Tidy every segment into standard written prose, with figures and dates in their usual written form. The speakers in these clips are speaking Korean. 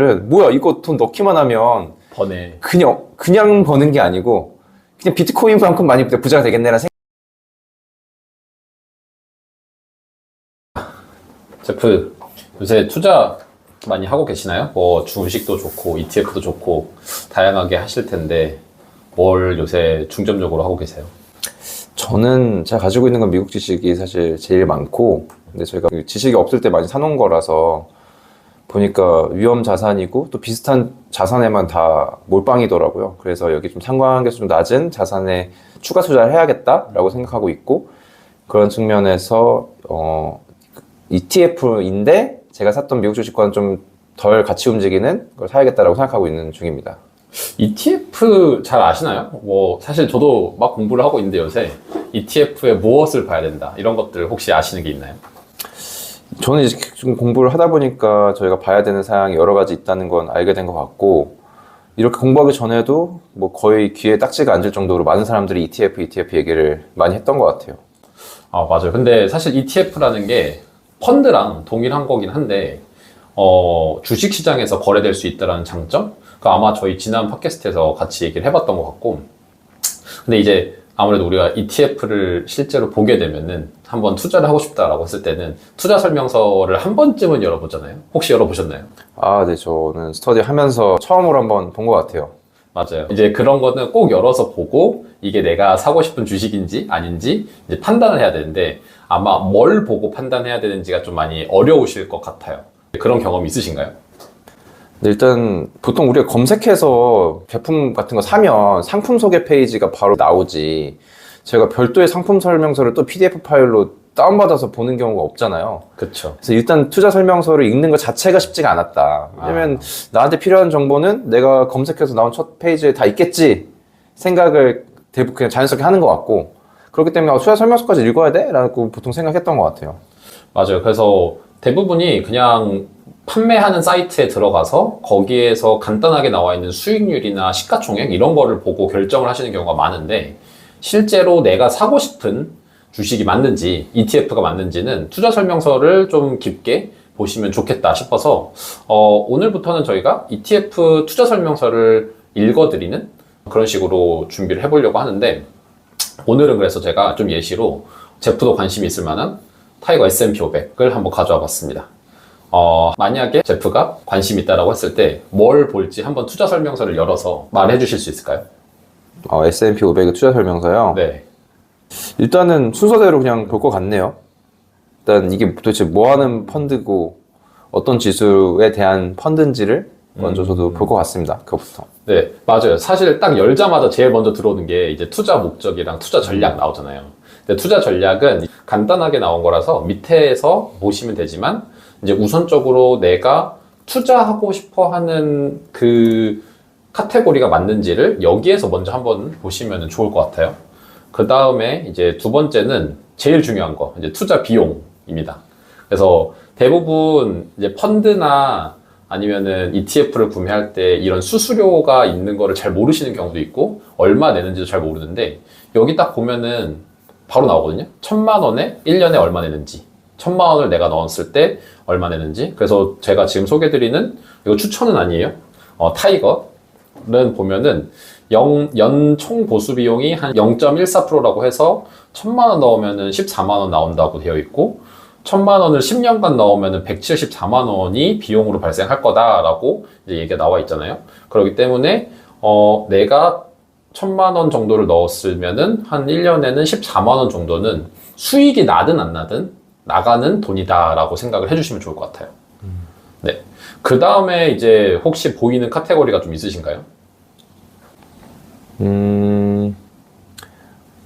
뭐야 이거 돈 넣기만 하면 번에. 그냥 버는 게 아니고 그냥 비트코인만큼 많이 부자가 되겠네라는 생각. 제프, 요새 투자 많이 하고 계시나요? 뭐 주식도 좋고 ETF도 좋고 다양하게 하실 텐데 뭘 요새 중점적으로 하고 계세요? 저는 제가 가지고 있는 건 미국 지식이 사실 제일 많고, 근데 저희가 지식이 없을 때 많이 사놓은 거라서 보니까 위험 자산이고 또 비슷한 자산에만 다 몰빵이더라고요. 그래서 여기 좀 상관관계가 좀 낮은 자산에 추가 투자를 해야겠다라고 생각하고 있고, 그런 측면에서 ETF인데 제가 샀던 미국 주식과는 좀 덜 같이 움직이는 걸 사야겠다라고 생각하고 있는 중입니다. ETF 잘 아시나요? 뭐 사실 저도 막 공부를 하고 있는데 요새 ETF에 무엇을 봐야 된다 이런 것들 혹시 아시는 게 있나요? 저는 이제 좀 공부를 하다 보니까 저희가 봐야 되는 사항이 여러 가지 있다는 건 알게 된 것 같고, 이렇게 공부하기 전에도 뭐 거의 귀에 딱지가 앉을 정도로 많은 사람들이 ETF 얘기를 많이 했던 것 같아요. 아, 맞아요. 근데 사실 ETF라는 게 펀드랑 동일한 거긴 한데 주식 시장에서 거래될 수 있다는 장점? 그 아마 저희 지난 팟캐스트에서 같이 얘기를 해봤던 것 같고, 근데 이제 아무래도 우리가 ETF를 실제로 보게 되면은 한번 투자를 하고 싶다라고 했을 때는 투자 설명서를 한 번쯤은 열어보잖아요. 혹시 열어보셨나요? 아, 네. 저는 스터디 하면서 처음으로 한번 본 것 같아요. 맞아요. 이제 그런 거는 꼭 열어서 보고 이게 내가 사고 싶은 주식인지 아닌지 이제 판단을 해야 되는데, 아마 뭘 보고 판단해야 되는지가 좀 많이 어려우실 것 같아요. 그런 경험 있으신가요? 근데 일단 보통 우리가 검색해서 제품 같은 거 사면 상품 소개 페이지가 바로 나오지, 제가 별도의 상품 설명서를 또 PDF 파일로 다운받아서 보는 경우가 없잖아요. 그쵸. 그래서 일단 투자 설명서를 읽는 것 자체가 쉽지가 않았다. 왜냐면 나한테 필요한 정보는 내가 검색해서 나온 첫 페이지에 다 있겠지 생각을 대부분 그냥 자연스럽게 하는 것 같고, 그렇기 때문에 투자 설명서까지 읽어야 돼? 라고 보통 생각했던 것 같아요. 맞아요. 그래서 대부분이 그냥 판매하는 사이트에 들어가서 거기에서 간단하게 나와 있는 수익률이나 시가총액 이런 거를 보고 결정을 하시는 경우가 많은데, 실제로 내가 사고 싶은 주식이 맞는지 ETF가 맞는지는 투자 설명서를 좀 깊게 보시면 좋겠다 싶어서 오늘부터는 저희가 ETF 투자 설명서를 읽어드리는 그런 식으로 준비를 해보려고 하는데, 오늘은 그래서 제가 좀 예시로 제프도 관심이 있을 만한 타이거 S&P 500을 한번 가져와 봤습니다. 만약에 제프가 관심 있다라고 했을 때 뭘 볼지 한번 투자 설명서를 열어서 말해 주실 수 있을까요? S&P 500의 투자 설명서요? 네. 일단은 순서대로 그냥 볼 것 같네요. 일단 이게 도대체 뭐 하는 펀드고 어떤 지수에 대한 펀드인지를 먼저 저도 볼 것 같습니다. 그것부터. 네, 맞아요. 사실 딱 열자마자 제일 먼저 들어오는 게 이제 투자 목적이랑 투자 전략 나오잖아요. 근데 투자 전략은 간단하게 나온 거라서 밑에서 보시면 되지만, 이제 우선적으로 내가 투자하고 싶어 하는 그 카테고리가 맞는지를 여기에서 먼저 한번 보시면 좋을 것 같아요. 그 다음에 이제 두 번째는 제일 중요한 거, 이제 투자 비용입니다. 그래서 대부분 이제 펀드나 아니면은 ETF를 구매할 때 이런 수수료가 있는 거를 잘 모르시는 경우도 있고, 얼마 내는지도 잘 모르는데, 여기 딱 보면은 바로 나오거든요. 1,000만 원에 1년에 얼마 내는지, 1,000만 원을 내가 넣었을 때 얼마 내는지. 그래서 제가 지금 소개드리는, 이거 추천은 아니에요. 타이거는 보면은 연 총 보수 비용이 한 0.14%라고 해서 1,000만 원 넣으면은 14만 원 나온다고 되어 있고, 1,000만 원을 10년간 넣으면은 174만 원이 비용으로 발생할 거다라고 이제 얘기가 나와 있잖아요. 그렇기 때문에 내가 1,000만 원 정도를 넣었으면은 한 1년에는 14만 원 정도는 수익이 나든 안 나든 나가는 돈이다라고 생각을 해주시면 좋을 것 같아요. 네. 그 다음에 이제 혹시 보이는 카테고리가 좀 있으신가요?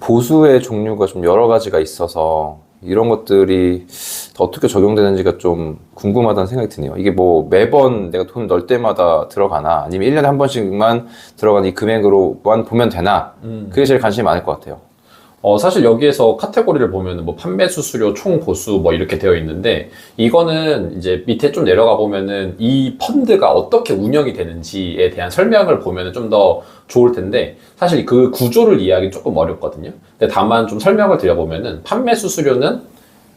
보수의 종류가 좀 여러 가지가 있어서 이런 것들이 어떻게 적용되는지가 좀 궁금하다는 생각이 드네요. 이게 뭐 매번 내가 돈 넣을 때마다 들어가나, 아니면 1년에 한 번씩만 들어가는 이 금액으로만 보면 되나, 그게 제일 관심이 많을 것 같아요. 사실 여기에서 카테고리를 보면은 뭐 판매 수수료, 총 보수 뭐 이렇게 되어 있는데, 이거는 이제 밑에 좀 내려가 보면은 이 펀드가 어떻게 운영이 되는지에 대한 설명을 보면은 좀 더 좋을 텐데, 사실 그 구조를 이해하기 조금 어렵거든요. 근데 다만 좀 설명을 드려보면은, 판매 수수료는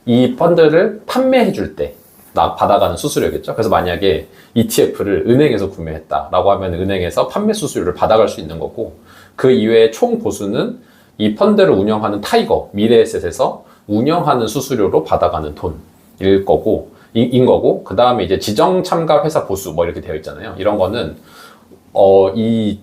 이 펀드를 판매해 줄 때 받아가는 수수료겠죠. 그래서 만약에 ETF를 은행에서 구매했다라고 하면 은행에서 판매 수수료를 받아갈 수 있는 거고, 그 이외에 총 보수는 이 펀드를 운영하는 타이거, 미래에셋에서 운영하는 수수료로 받아가는 돈일 거고, 그 다음에 이제 지정 참가 회사 보수 뭐 이렇게 되어 있잖아요. 이런 거는 이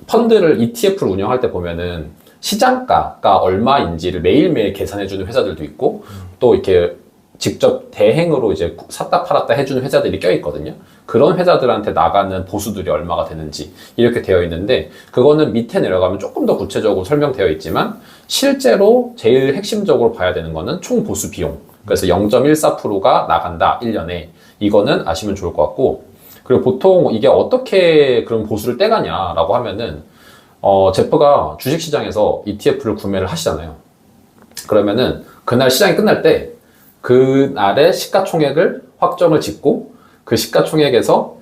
펀드를 ETF를 운영할 때 보면은 시장가가 얼마인지를 매일매일 계산해주는 회사들도 있고, 또 이렇게 직접 대행으로 이제 샀다 팔았다 해주는 회사들이 껴있거든요. 그런 회사들한테 나가는 보수들이 얼마가 되는지 이렇게 되어 있는데, 그거는 밑에 내려가면 조금 더 구체적으로 설명되어 있지만, 실제로 제일 핵심적으로 봐야 되는 거는 총 보수 비용. 그래서 0.14%가 나간다, 1년에. 이거는 아시면 좋을 것 같고, 그리고 보통 이게 어떻게 그런 보수를 떼가냐라고 하면은, 제프가 주식시장에서 ETF를 구매를 하시잖아요. 그러면은 그날 시장이 끝날 때 그날의 시가총액을 확정을 짓고, 그 시가총액에서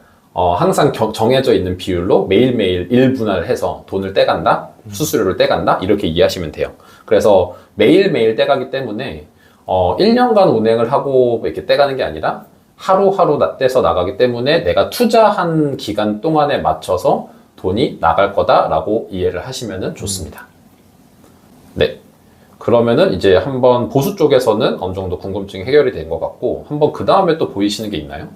항상 정해져 있는 비율로 매일매일 1분할을 해서 돈을 떼간다, 수수료를 떼간다, 이렇게 이해하시면 돼요. 그래서 매일매일 떼가기 때문에 1년간 운행을 하고 이렇게 떼가는 게 아니라 하루하루 떼서 나가기 때문에 내가 투자한 기간 동안에 맞춰서 돈이 나갈 거다라고 이해를 하시면 좋습니다. 네. 그러면은 이제 한번 보수 쪽에서는 어느 정도 궁금증이 해결이 된 것 같고, 한번 그 다음에 또 보이시는 게 있나요?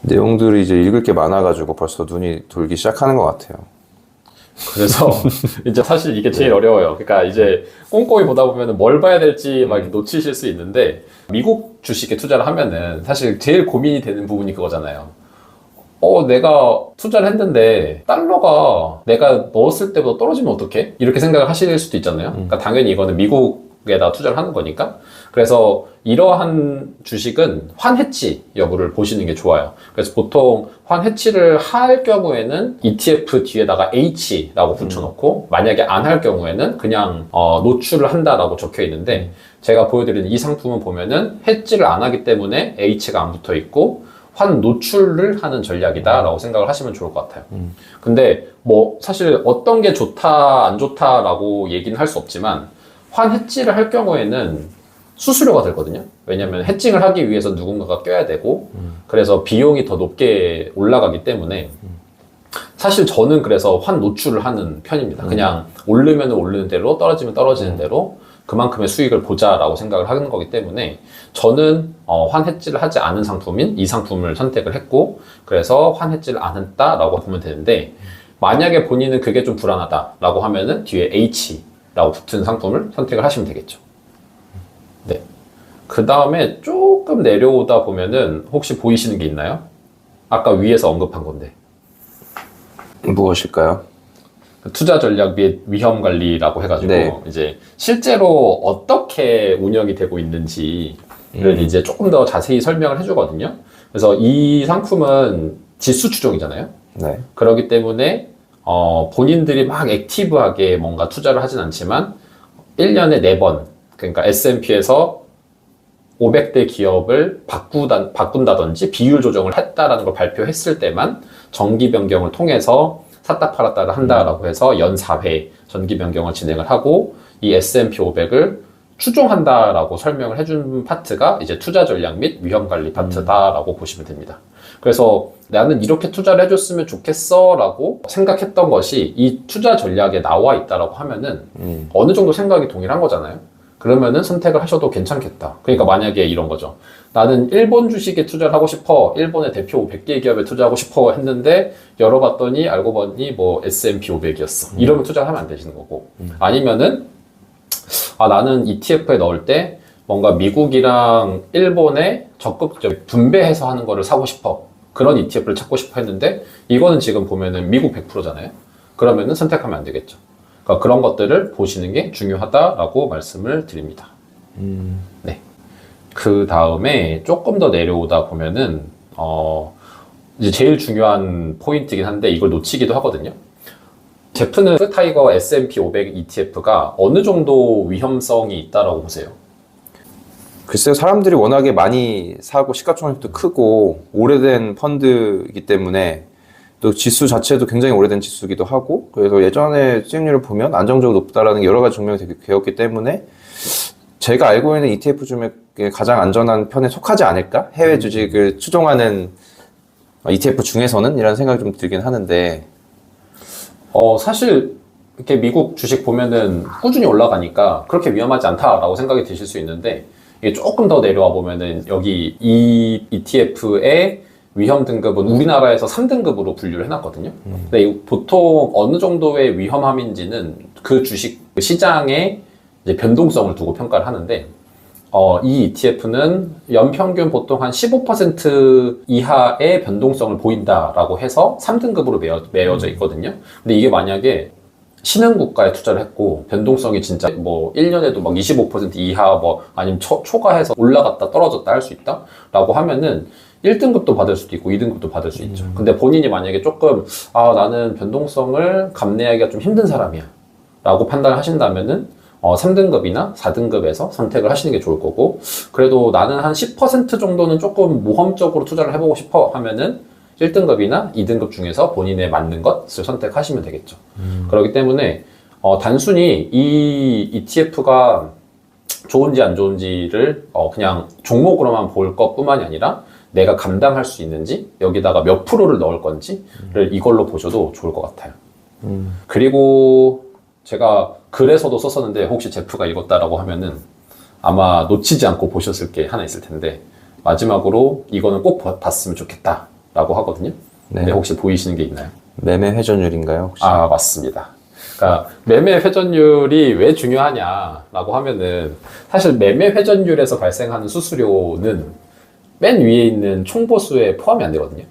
내용들이 이제 읽을 게 많아가지고 벌써 눈이 돌기 시작하는 것 같아요. 그래서 이제 사실 이게 제일 어려워요. 그러니까 이제 꼼꼼히 보다 보면은 뭘 봐야 될지 막 놓치실 수 있는데, 미국 주식에 투자를 하면은 사실 제일 고민이 되는 부분이 그거잖아요. 내가 투자를 했는데 달러가 내가 넣었을 때보다 떨어지면 어떡해? 이렇게 생각을 하실 수도 있잖아요. 그러니까 당연히 이거는 미국에다 투자를 하는 거니까. 그래서 이러한 주식은 환해치 여부를 보시는 게 좋아요. 그래서 보통 환해치를 할 경우에는 ETF 뒤에다가 H라고 붙여놓고, 만약에 안 할 경우에는 그냥 노출을 한다라고 적혀 있는데, 제가 보여드리는 이 상품은 보면은 해지를 안 하기 때문에 H가 안 붙어 있고 환 노출을 하는 전략이다라고 생각을 하시면 좋을 것 같아요. 근데 뭐 사실 어떤 게 좋다 안 좋다라고 얘기는 할 수 없지만, 환 해지를 할 경우에는 수수료가 들거든요. 왜냐면 해칭을 하기 위해서 누군가가 껴야 되고, 그래서 비용이 더 높게 올라가기 때문에 사실 저는 그래서 환 노출을 하는 편입니다. 그냥 오르면 오르는 대로, 떨어지면 떨어지는 대로 그만큼의 수익을 보자라고 생각을 하는 거기 때문에, 저는 환 해지를 하지 않은 상품인 이 상품을 선택을 했고, 그래서 환 해지를 안 했다라고 보면 되는데, 만약에 본인은 그게 좀 불안하다라고 하면은 뒤에 H라고 붙은 상품을 선택을 하시면 되겠죠. 네. 그 다음에 조금 내려오다 보면은 혹시 보이시는 게 있나요? 아까 위에서 언급한 건데. 무엇일까요? 투자 전략 및 위험 관리라고 해가지고, 네. 이제 실제로 어떻게 운영이 되고 있는지를 이제 조금 더 자세히 설명을 해주거든요. 그래서 이 상품은 지수 추종이잖아요. 네. 그렇기 때문에 본인들이 막 액티브하게 뭔가 투자를 하진 않지만 1년에 4번, 그러니까 S&P에서 500대 기업을 바꾼다든지 비율 조정을 했다라는 걸 발표했을 때만 정기 변경을 통해서 샀다 팔았다를 한다라고 해서 연 4회 정기 변경을 진행을 하고, 이 S&P 500을 추종한다라고 설명을 해준 파트가 이제 투자 전략 및 위험 관리 파트다라고 보시면 됩니다. 그래서 나는 이렇게 투자를 해줬으면 좋겠어 라고 생각했던 것이 이 투자 전략에 나와 있다라고 하면은 어느 정도 생각이 동일한 거잖아요. 그러면은 선택을 하셔도 괜찮겠다. 그러니까 만약에 이런 거죠. 나는 일본 주식에 투자를 하고 싶어. 일본의 대표 100개 기업에 투자하고 싶어 했는데 열어봤더니 알고 보니 뭐 S&P 500이었어. 이러면 투자를 하면 안 되시는 거고. 아니면은 나는 ETF에 넣을 때 뭔가 미국이랑 일본에 적극적으로 분배해서 하는 거를 사고 싶어. 그런 ETF를 찾고 싶어 했는데 이거는 지금 보면은 미국 100%잖아요. 그러면은 선택하면 안 되겠죠. 그러니까 그런 것들을 보시는 게 중요하다라고 말씀을 드립니다. 네. 그 다음에 조금 더 내려오다 보면은 이제 제일 중요한 포인트이긴 한데 이걸 놓치기도 하거든요. 제프는 타이거 S&P 500 ETF가 어느 정도 위험성이 있다라고 보세요? 글쎄요, 사람들이 워낙에 많이 사고 시가총액도 크고 오래된 펀드이기 때문에, 또 지수 자체도 굉장히 오래된 지수기도 하고, 그래서 예전에 수익률을 보면 안정적으로 높다라는 여러 가지 증명이 되었기 때문에 제가 알고 있는 ETF 중에 가장 안전한 편에 속하지 않을까? 해외 주식을 추종하는 ETF 중에서는? 이런 생각이 좀 들긴 하는데. 사실 이렇게 미국 주식 보면은 꾸준히 올라가니까 그렇게 위험하지 않다라고 생각이 드실 수 있는데, 이게 조금 더 내려와 보면은 여기 이 ETF의 위험 등급은 우리나라에서 3등급으로 분류를 해놨거든요. 근데 보통 어느 정도의 위험함인지는 그 주식 시장의 이제 변동성을 두고 평가를 하는데, 이 ETF는 연평균 보통 한 15% 이하의 변동성을 보인다라고 해서 3등급으로 매여져 있거든요. 근데 이게 만약에 신흥 국가에 투자를 했고 변동성이 진짜 뭐 1년에도 막 25% 이하 뭐 아니면 초과해서 올라갔다 떨어졌다 할 수 있다 라고 하면은 1등급도 받을 수도 있고 2등급도 받을 수 있죠. 근데 본인이 만약에 조금 나는 변동성을 감내하기가 좀 힘든 사람이야 라고 판단을 하신다면은 3등급이나 4등급에서 선택을 하시는 게 좋을 거고, 그래도 나는 한 10% 정도는 조금 모험적으로 투자를 해보고 싶어 하면은 1등급이나 2등급 중에서 본인에 맞는 것을 선택하시면 되겠죠. 그렇기 때문에 단순히 이 ETF가 좋은지 안 좋은지를 그냥 종목으로만 볼 것뿐만이 아니라 내가 감당할 수 있는지, 여기다가 몇 프로를 넣을 건지를 이걸로 보셔도 좋을 것 같아요. 그리고 제가 글에서도 썼었는데 혹시 제프가 읽었다라고 하면은 아마 놓치지 않고 보셨을 게 하나 있을 텐데, 마지막으로 이거는 꼭 봤으면 좋겠다 라고 하거든요. 네. 근데 혹시 보이시는 게 있나요? 매매 회전율인가요, 혹시? 맞습니다. 그러니까 매매 회전율이 왜 중요하냐라고 하면은, 사실 매매 회전율에서 발생하는 수수료는 맨 위에 있는 총보수에 포함이 안 되거든요.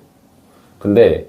근데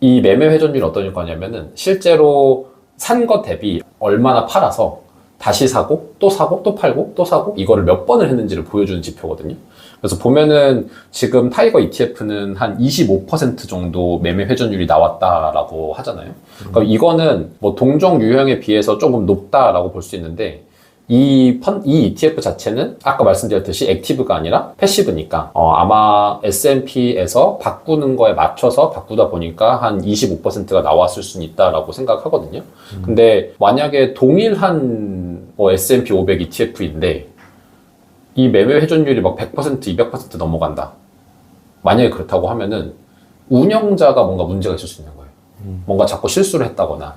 이 매매 회전율이 어떤 거냐면은 실제로 산 것 대비 얼마나 팔아서 다시 사고 또 사고 또 팔고 또 사고 이거를 몇 번을 했는지를 보여주는 지표거든요. 그래서 보면은 지금 타이거 ETF는 한 25% 정도 매매 회전율이 나왔다라고 하잖아요. 그러니까 이거는 뭐 동종 유형에 비해서 조금 높다라고 볼 수 있는데, 이 ETF 자체는 아까 말씀드렸듯이 액티브가 아니라 패시브니까 아마 S&P에서 바꾸는 거에 맞춰서 바꾸다 보니까 한 25%가 나왔을 수는 있다라고 생각하거든요. 근데 만약에 동일한 S&P 500 ETF인데 이 매매 회전율이 막 100%, 200% 넘어간다. 만약에 그렇다고 하면은 운영자가 뭔가 문제가 있을 수 있는 거예요. 뭔가 자꾸 실수를 했다거나.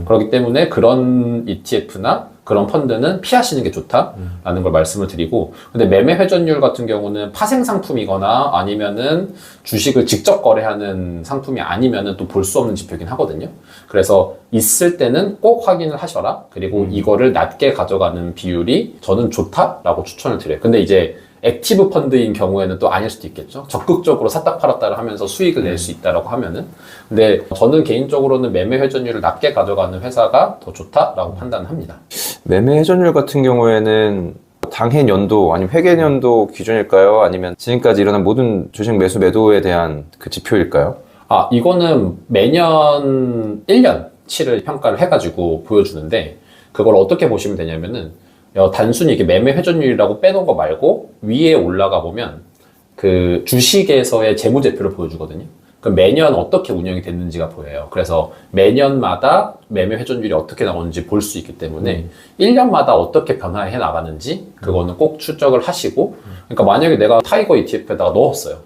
그렇기 때문에 그런 ETF나 그런 펀드는 피하시는 게 좋다라는 걸 말씀을 드리고, 근데 매매 회전율 같은 경우는 파생 상품이거나 아니면은 주식을 직접 거래하는 상품이 아니면은 또 볼 수 없는 지표긴 하거든요. 그래서 있을 때는 꼭 확인을 하셔라. 그리고 이거를 낮게 가져가는 비율이 저는 좋다라고 추천을 드려요. 근데 이제 액티브 펀드인 경우에는 또 아닐 수도 있겠죠. 적극적으로 샀다 팔았다를 하면서 수익을 낼 수 있다라고 하면은. 근데 저는 개인적으로는 매매 회전율을 낮게 가져가는 회사가 더 좋다라고 판단합니다. 매매 회전율 같은 경우에는 당해 연도 아니면 회계 연도 기준일까요? 아니면 지금까지 일어난 모든 주식 매수 매도에 대한 그 지표일까요? 이거는 매년 1년치를 평가를 해가지고 보여주는데, 그걸 어떻게 보시면 되냐면은 단순히 이렇게 매매 회전율이라고 빼놓은 거 말고 위에 올라가 보면 그 주식에서의 재무제표를 보여주거든요. 그럼 매년 어떻게 운영이 됐는지가 보여요. 그래서 매년마다 매매 회전율이 어떻게 나오는지 볼 수 있기 때문에 1년마다 어떻게 변화해 나가는지 그거는 꼭 추적을 하시고, 그러니까 만약에 내가 타이거 ETF에다가 넣었어요.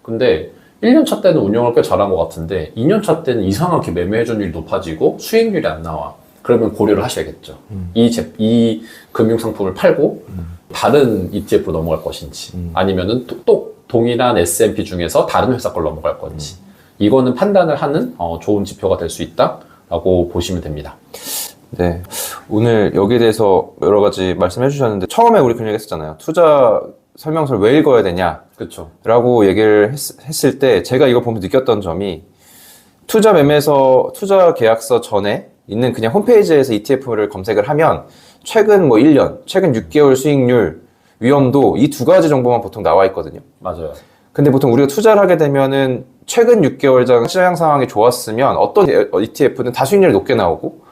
근데 1년 차 때는 운영을 꽤 잘한 것 같은데 2년 차 때는 이상하게 매매 회전율이 높아지고 수익률이 안 나와. 그러면 고려를 하셔야겠죠. 이 금융상품을 팔고 다른 ETF로 넘어갈 것인지, 아니면은 또 동일한 S&P 중에서 다른 회사 걸 넘어갈 건지, 이거는 판단을 하는 좋은 지표가 될 수 있다라고 보시면 됩니다. 네. 오늘 여기에 대해서 여러 가지 말씀해 주셨는데, 처음에 우리 그런 얘기 했었잖아요. 투자 설명서를 왜 읽어야 되냐? 그렇죠. 라고 얘기를 했을 때 제가 이거 보면서 느꼈던 점이, 투자 매매서, 투자 계약서 전에 있는 그냥 홈페이지에서 ETF를 검색을 하면 최근 뭐 1년, 최근 6개월 수익률, 위험도 이 두 가지 정보만 보통 나와 있거든요. 맞아요. 근데 보통 우리가 투자를 하게 되면은 최근 6개월 전 시장 상황이 좋았으면 어떤 ETF는 다 수익률이 높게 나오고,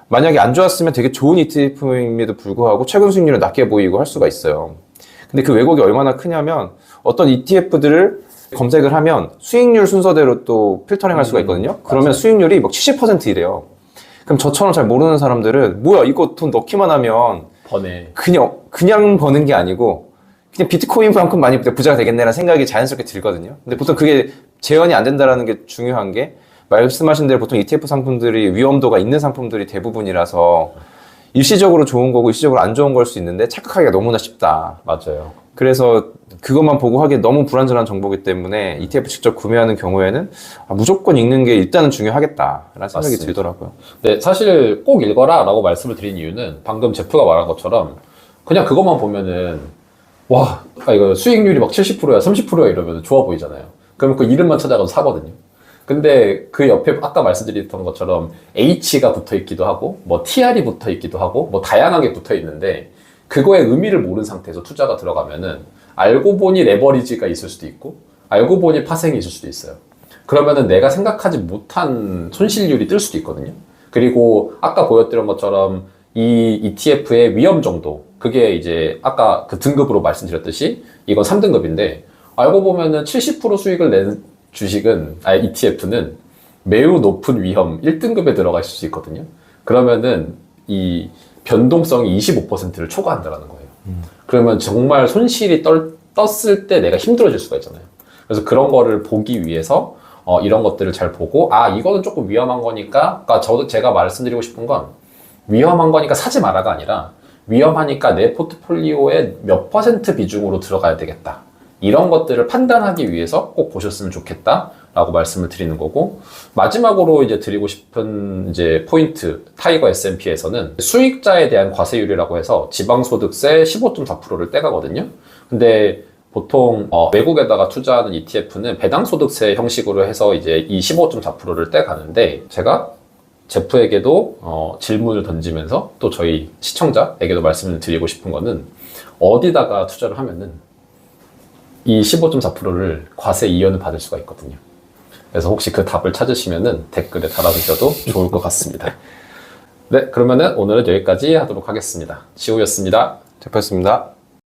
만약에 안 좋았으면 되게 좋은 ETF임에도 불구하고 최근 수익률은 낮게 보이고 할 수가 있어요. 근데 그 왜곡이 얼마나 크냐면, 어떤 ETF들을 검색을 하면 수익률 순서대로 또 필터링 할 수가 있거든요. 그러면 수익률이 막 70%이래요. 그럼 저처럼 잘 모르는 사람들은 뭐야 이거 돈 넣기만 하면 버네. 그냥 버는 게 아니고 그냥 비트코인만큼 많이 부자가 되겠네라는 생각이 자연스럽게 들거든요. 근데 보통 그게 재현이 안 된다라는 게 중요한 게 말씀하신 대로 보통 ETF 상품들이 위험도가 있는 상품들이 대부분이라서 일시적으로 좋은 거고 일시적으로 안 좋은 걸 수 있는데 착각하기가 너무나 쉽다. 맞아요. 그래서 그것만 보고 하기에 너무 불안전한 정보이기 때문에 ETF 직접 구매하는 경우에는 무조건 읽는 게 일단은 중요하겠다라는 생각이 맞습니다. 들더라고요. 네, 사실 꼭 읽어라 라고 말씀을 드린 이유는 방금 제프가 말한 것처럼 그냥 그것만 보면은 와, 이거 수익률이 막 70%야, 30%야 이러면 좋아 보이잖아요. 그러면 그 이름만 찾아가서 사거든요. 근데 그 옆에 아까 말씀드렸던 것처럼 H가 붙어 있기도 하고, 뭐 TR이 붙어 있기도 하고, 뭐 다양하게 붙어 있는데, 그거의 의미를 모르는 상태에서 투자가 들어가면은, 알고 보니 레버리지가 있을 수도 있고, 알고 보니 파생이 있을 수도 있어요. 그러면은 내가 생각하지 못한 손실률이 뜰 수도 있거든요. 그리고 아까 보여드린 것처럼 이 ETF의 위험 정도, 그게 이제 아까 그 등급으로 말씀드렸듯이 이건 3등급인데, 알고 보면은 70% 수익을 낸 주식은, ETF는 매우 높은 위험 1등급에 들어가 있을 수 있거든요. 그러면은 이 변동성이 25%를 초과한다는 거예요. 그러면 정말 손실이 떴을 때 내가 힘들어질 수가 있잖아요. 그래서 그런 거를 보기 위해서 이런 것들을 잘 보고, 이거는 조금 위험한 거니까, 그러니까 제가 말씀드리고 싶은 건 위험한 거니까 사지 마라가 아니라 위험하니까 내 포트폴리오에 몇 % 비중으로 들어가야 되겠다. 이런 것들을 판단하기 위해서 꼭 보셨으면 좋겠다라고 말씀을 드리는 거고, 마지막으로 이제 드리고 싶은 이제 포인트, 타이거 S&P에서는 수익자에 대한 과세율이라고 해서 지방소득세 15.4%를 떼가거든요. 근데 보통 외국에다가 투자하는 ETF는 배당소득세 형식으로 해서 이제 이 15.4%를 떼가는데, 제가 제프에게도 질문을 던지면서 또 저희 시청자에게도 말씀을 드리고 싶은 거는, 어디다가 투자를 하면은 이 15.4%를 과세 이연을 받을 수가 있거든요. 그래서 혹시 그 답을 찾으시면은 댓글에 달아주셔도 좋을 것 같습니다. 네, 그러면은 오늘은 여기까지 하도록 하겠습니다. 지호였습니다. 제프였습니다.